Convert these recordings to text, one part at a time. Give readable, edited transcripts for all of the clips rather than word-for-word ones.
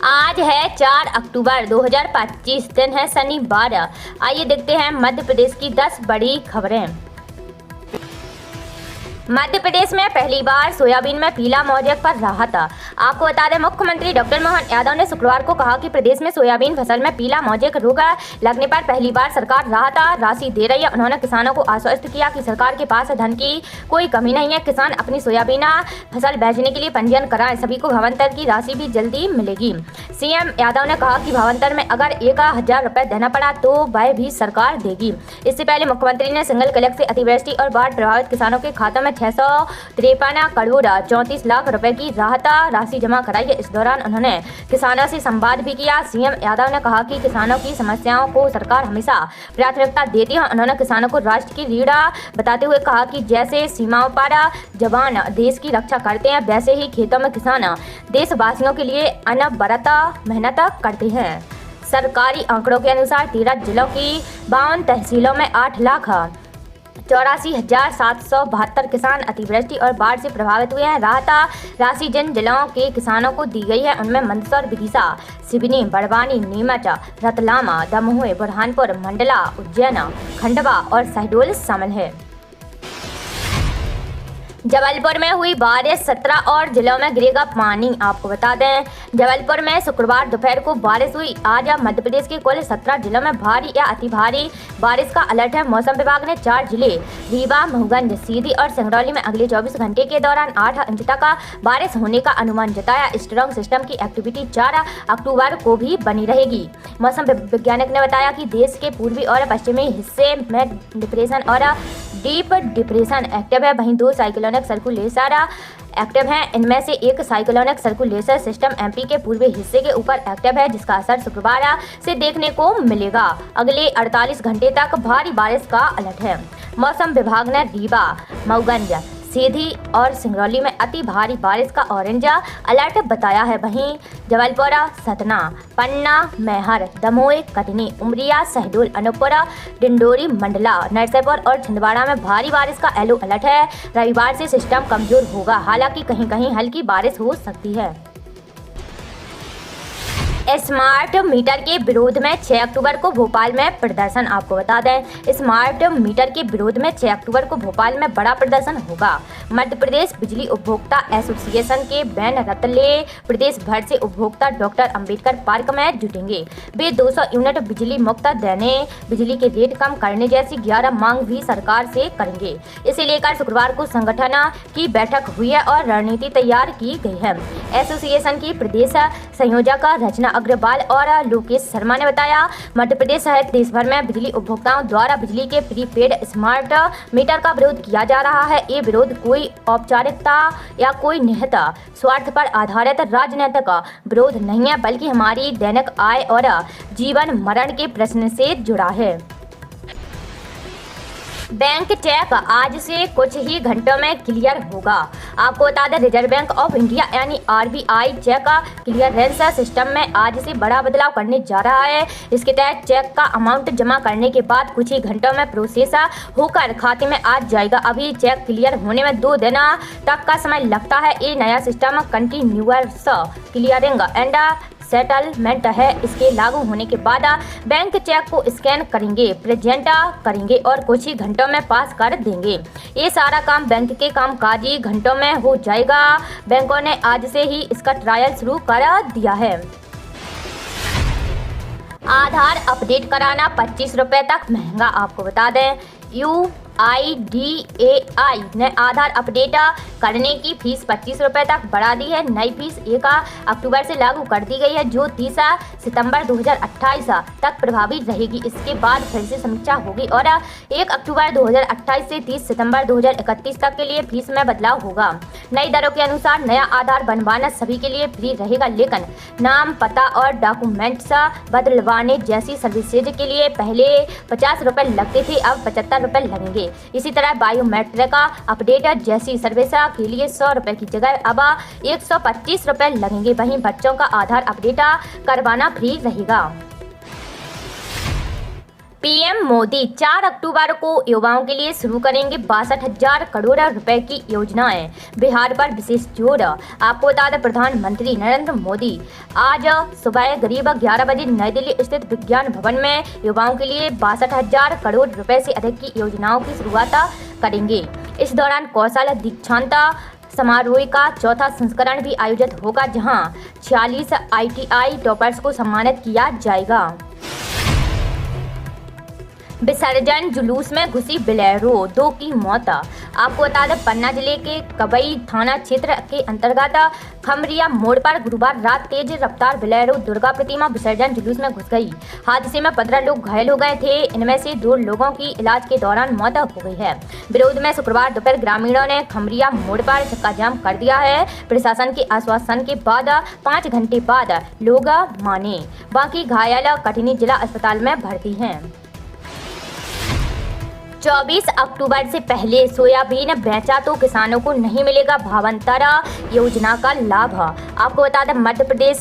आज है 4 अक्टूबर 2025, दिन है शनिवार। आइए देखते हैं मध्य प्रदेश की 10 बड़ी खबरें। मध्य प्रदेश में पहली बार सोयाबीन में पीला मौजक पर राहत। आपको बता दें, मुख्यमंत्री डॉक्टर मोहन यादव ने शुक्रवार को कहा कि प्रदेश में सोयाबीन फसल में पीला मौजक रोग लगने पर पहली बार सरकार राहत राशि दे रही है। उन्होंने किसानों को आश्वस्त किया कि सरकार के पास धन की कोई कमी नहीं है। किसान अपनी सोयाबीन फसल बेचने के लिए पंजीयन कराएं, सभी को भावांतर की राशि भी जल्दी मिलेगी। सीएम यादव ने कहा कि भावांतर में अगर 1000 रुपये देना पड़ा तो वह भी सरकार देगी। इससे पहले मुख्यमंत्री ने सिंगल क्लिक से अतिवृष्टि और बाढ़ प्रभावित किसानों के खातों में 653 करोड़ 34 लाख रुपए की राहत राशि जमा कराई है। इस दौरान उन्होंने किसानों से संवाद भी किया। सीएम यादव ने कहा कि किसानों की समस्याओं को सरकार हमेशा प्राथमिकता देती है। उन्होंने किसानों को राष्ट्र की रीढ़ बताते हुए कहा कि जैसे सीमाओं पर जवान देश की रक्षा करते हैं, वैसे ही खेतों में किसान देशवासियों के लिए अनवरत मेहनत करते हैं। सरकारी आंकड़ों के अनुसार 13 जिलों की 52 तहसीलों में 8,84,772 किसान अतिवृष्टि और बाढ़ से प्रभावित हुए हैं। राहत राशि जिन जिलों के किसानों को दी गई है उनमें मंदसौर, विदिशा, सिवनी, बड़वानी, नीमच, रतलाम, दमोह, बुरहानपुर, मंडला, उज्जैन, खंडवा और शहडोल शामिल है। जबलपुर में हुई बारिश, 17 और जिलों में गिरेगा पानी। आपको बता दें, जबलपुर में शुक्रवार दोपहर को बारिश हुई। आज मध्य प्रदेश के कुल 17 जिलों में भारी या अति भारी बारिश का अलर्ट है। मौसम विभाग ने 4 जिले रीवा, महूगंज, सीधी और सिंगरौली में अगले 24 घंटे के दौरान 8 इंच तक बारिश होने का अनुमान जताया। स्ट्रॉन्ग सिस्टम की एक्टिविटी 4 अक्टूबर को भी बनी रहेगी। मौसम वैज्ञानिक ने बताया कि देश के पूर्वी और पश्चिमी हिस्से में डिप्रेशन और डीप डिप्रेशन एक्टिव है, वहीं 2 साइक्लोनिक सर्कुलेशन एक्टिव हैं। इनमें से एक साइक्लोनिक सर्कुलेशन सिस्टम एमपी के पूर्वी हिस्से के ऊपर एक्टिव है, जिसका असर शुक्रवार से देखने को मिलेगा। अगले 48 घंटे तक भारी बारिश का अलर्ट है। मौसम विभाग ने रीवा, महूगंज, सीधी और सिंगरौली में अति भारी बारिश का ऑरेंज अलर्ट बताया है। वहीं जबलपुर, सतना, पन्ना, मैहर, दमोह, कटनी, उमरिया, शहडोल, अनूपपुर, डिंडोरी, मंडला, नरसिंहपुर और छिंदवाड़ा में भारी बारिश का येलो अलर्ट है। रविवार से सिस्टम कमजोर होगा, हालांकि कहीं कहीं हल्की बारिश हो सकती है। स्मार्ट मीटर के विरोध में 6 अक्टूबर को भोपाल में प्रदर्शन। आपको बता दें, स्मार्ट मीटर के विरोध में 6 अक्टूबर को भोपाल में बड़ा प्रदर्शन होगा। मध्य प्रदेश बिजली उपभोक्ता एसोसिएशन के बैन रतले प्रदेश भर से उपभोक्ता डॉक्टर अंबेडकर पार्क में जुटेंगे। वे 200 यूनिट बिजली मुक्त देने, बिजली के रेट कम करने जैसी 11 मांग भी सरकार से करेंगे। इसे लेकर शुक्रवार को संगठन की बैठक हुई है और रणनीति तैयार की गई है। एसोसिएशन की प्रदेश संयोजक रचना अग्रवाल और लोकेश शर्मा ने बताया, मध्य प्रदेश सहित देश भर में बिजली उपभोक्ताओं द्वारा बिजली के प्रीपेड स्मार्ट मीटर का विरोध किया जा रहा है। ये विरोध कोई औपचारिकता या कोई निहित स्वार्थ पर आधारित राजनीतिक विरोध नहीं है, बल्कि हमारी दैनिक आय और जीवन मरण के प्रश्न से जुड़ा है। बैंक चेक आज से कुछ ही घंटों में क्लियर होगा। आपको बता दें, रिजर्व बैंक ऑफ इंडिया यानी आरबीआई चेक क्लियरेंस सिस्टम में आज से बड़ा बदलाव करने जा रहा है। इसके तहत चेक का अमाउंट जमा करने के बाद कुछ ही घंटों में प्रोसेस होकर खाते में आ जाएगा। अभी चेक क्लियर होने में 2 दिन तक का समय लगता है। ये नया system continuous clearing and settlement है। इसके लागू होने के बाद बैंक चेक को स्कैन करेंगे, प्रेजेंट करेंगे और कुछ ही घंटों में पास कर देंगे। ये सारा काम बैंक के कामकाजी घंटों में हो जाएगा। बैंकों ने आज से ही इसका ट्रायल शुरू कर दिया है। आधार अपडेट कराना 25 रुपये तक महंगा। आपको बता दें, UIDAI ने आधार अपडेट करने की फीस 25 रुपये तक बढ़ा दी है। नई फीस 1 अक्टूबर से लागू कर दी गई है, जो 30 सितंबर 2028 तक प्रभावी रहेगी। इसके बाद फिर से समीक्षा होगी और 1 अक्टूबर 2028 से 30 सितंबर 2031 तक के लिए फीस में बदलाव होगा। नई दरों के अनुसार नया आधार बनवाना सभी के लिए फ्री रहेगा, लेकिन नाम, पता और डॉक्यूमेंट्स बदलवाने जैसी सर्विसेज के लिए पहले 50 रुपये लगते थे, अब 75 रुपये लगेंगे। इसी तरह बायोमेट्रिक अपडेट जैसी सर्विस के लिए 100 रुपये की जगह अब 125 रुपये लगेंगे। वहीं बच्चों का आधार अपडेट करवाना फ्री रहेगा। पीएम मोदी 4 अक्टूबर को युवाओं के लिए शुरू करेंगे 62,000 करोड़ रुपए की योजनाएं, बिहार पर विशेष जोर। आपको बता दें, प्रधानमंत्री नरेंद्र मोदी आज सुबह करीब 11 बजे नई दिल्ली स्थित विज्ञान भवन में युवाओं के लिए 62,000 करोड़ रुपए से अधिक की योजनाओं की शुरुआत करेंगे। इस दौरान कौशल दीक्षांत समारोह का चौथा संस्करण भी आयोजित होगा, जहां 46 ITI टॉपर्स को सम्मानित किया जाएगा। विसर्जन जुलूस में घुसी बोलेरो, 2 की मौत। आपको बता दें, पन्ना जिले के कबई थाना क्षेत्र के अंतर्गत खमरिया मोड़ पर गुरुवार रात तेज रफ्तार बोलेरो दुर्गा प्रतिमा विसर्जन जुलूस में घुस गई। हादसे में 15 लोग घायल हो गए थे। इनमें से 2 लोगों की इलाज के दौरान मौत हो गई है। विरोध में शुक्रवार दोपहर ग्रामीणों ने खमरिया मोड़ पर चक्का जाम कर दिया है। प्रशासन के आश्वासन के बाद 5 घंटे बाद लोग माने। बाकी घायल कटनी जिला अस्पताल में भर्ती हैं। 24 अक्टूबर से पहले सोयाबीन बेचा तो किसानों को नहीं मिलेगा भावांतर योजना का लाभ। आपको बता दें, मध्य प्रदेश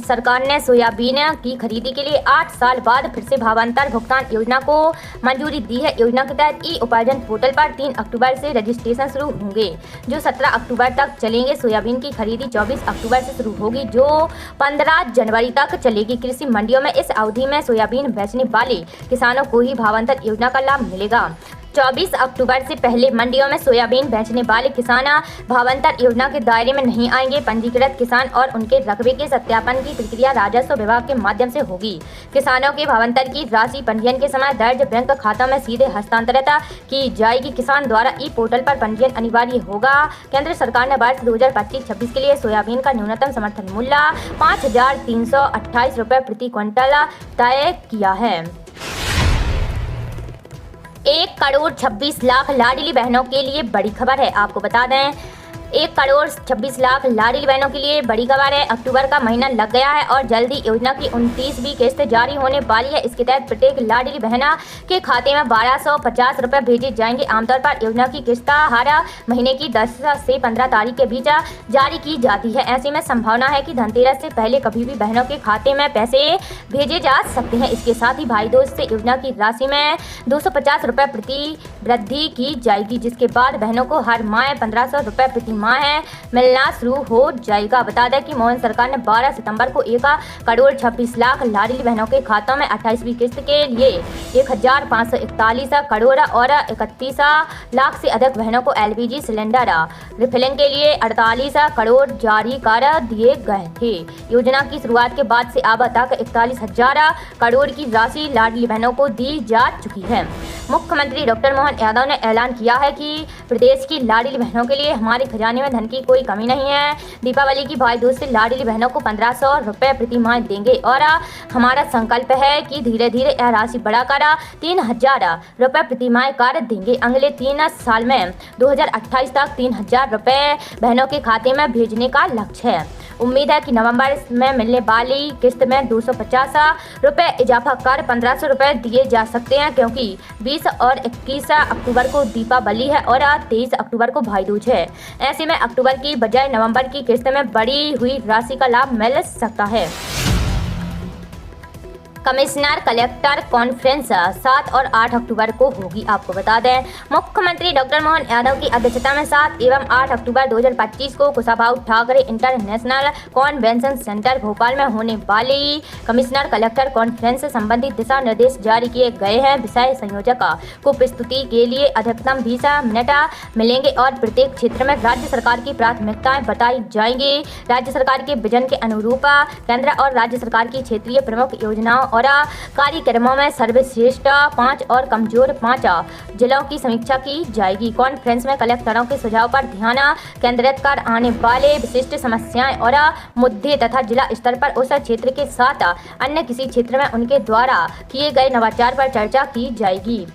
सरकार ने सोयाबीन की खरीदी के लिए 8 साल बाद फिर से भावांतर भुगतान योजना को मंजूरी दी है। योजना के तहत ई उपार्जन पोर्टल पर 3 अक्टूबर से रजिस्ट्रेशन शुरू होंगे, जो 17 अक्टूबर तक चलेंगे। सोयाबीन की खरीदी 24 अक्टूबर से शुरू होगी, जो 15 जनवरी तक चलेगी। कृषि मंडियों में इस अवधि में सोयाबीन बेचने वाले किसानों को ही भावांतर योजना का लाभ मिलेगा। 24 अक्टूबर से पहले मंडियों में सोयाबीन बेचने वाले किसान भावांतर योजना के दायरे में नहीं आएंगे। पंजीकृत किसान और उनके रकबे के सत्यापन की प्रक्रिया राजस्व विभाग के माध्यम से होगी। किसानों के भावांतर की राशि पंजीयन के समय दर्ज बैंक खाता में सीधे हस्तांतरित की जाएगी। किसान द्वारा ई पोर्टल पर पंजीयन अनिवार्य होगा। केंद्र सरकार ने वर्ष 2025-26 के लिए सोयाबीन का न्यूनतम समर्थन मूल्य 5,328 रुपये प्रति क्विंटल तय किया है। 1 करोड़ 26 लाख लाडली बहनों के लिए बड़ी खबर है। आपको बता दें, 1 करोड़ 26 लाख लाडली बहनों के लिए बड़ी खबर है। अक्टूबर का महीना लग गया है और जल्दी योजना की 29वीं किस्त जारी होने वाली है। इसके तहत प्रत्येक लाडली बहना के खाते में 1250 रुपये भेजे जाएंगे। आमतौर पर योजना की किस्त हर महीने की 10 से 15 तारीख के बीच जारी की जाती है। ऐसे में संभावना है कि धनतेरस से पहले कभी भी बहनों के खाते में पैसे भेजे जा सकते हैं। इसके साथ ही भाई दूज से योजना की राशि में 250 रुपये प्रति वृद्धि की जाएगी, जिसके बाद बहनों को हर माह 1500 रुपये प्रति माह मिलना शुरू हो जाएगा। बता दें कि मोदी सरकार ने 12 सितंबर को 1 करोड़ 26 लाख लाडली बहनों के खातों में 28वीं किस्त के लिए 1,541 करोड़ और 31 लाख से अधिक बहनों को LPG सिलेंडर रिफिलिंग के लिए 48 करोड़ जारी कर दिए गए थे। योजना की शुरुआत के बाद से अब तक 41,000 करोड़ की राशि लाडली बहनों को दी जा चुकी है। मुख्यमंत्री डॉक्टर मोहन यादव ने ऐलान किया है कि प्रदेश की लाडली बहनों के लिए हमारे खजाने में धन की कोई कमी नहीं है। दीपावली की भाई दूज से लाडली बहनों को 1500 रुपये प्रति माह देंगे और हमारा संकल्प है कि धीरे धीरे यह राशि बढ़ाकर 3,000 रुपये प्रति माह कर देंगे। अगले 3 साल में 2028 तक 3,000 रुपये बहनों के खाते में भेजने का लक्ष्य है। उम्मीद है कि नवंबर में मिलने वाली किस्त में 250 रुपये इजाफा कर 1500 रुपये दिए जा सकते हैं, क्योंकि 20 और 21 अक्टूबर को दीपावली है और 23 अक्टूबर को भाई दूज है। ऐसे में अक्टूबर की बजाय नवंबर की किस्त में बढ़ी हुई राशि का लाभ मिल सकता है। कमिश्नर कलेक्टर कॉन्फ्रेंस 7 और 8 अक्टूबर को होगी। आपको बता दें, मुख्यमंत्री डॉक्टर मोहन यादव की अध्यक्षता में 7 एवं 8 अक्टूबर 2025 को Kushabhau Thackeray international convention centre Bhopal में होने वाली कमिश्नर कलेक्टर कॉन्फ्रेंस से संबंधित दिशा निर्देश जारी किए गए हैं। विषय संयोजक को प्रस्तुति के लिए अधिकतम 20 मिनट मिलेंगे और प्रत्येक क्षेत्र में राज्य सरकार की प्राथमिकताएं बताई जाएंगी। राज्य सरकार के विजन के अनुरूप केंद्र और राज्य सरकार की क्षेत्रीय प्रमुख योजनाओं और कार्यक्रमों में सर्वश्रेष्ठ 5 और कमजोर 5 जिलों की समीक्षा की जाएगी। कॉन्फ्रेंस में कलेक्टरों के सुझाव पर ध्यान केंद्रित कर आने वाले विशिष्ट समस्याएं और मुद्दे तथा जिला स्तर पर उस क्षेत्र के साथ अन्य किसी क्षेत्र में उनके द्वारा किए गए नवाचार पर चर्चा की जाएगी।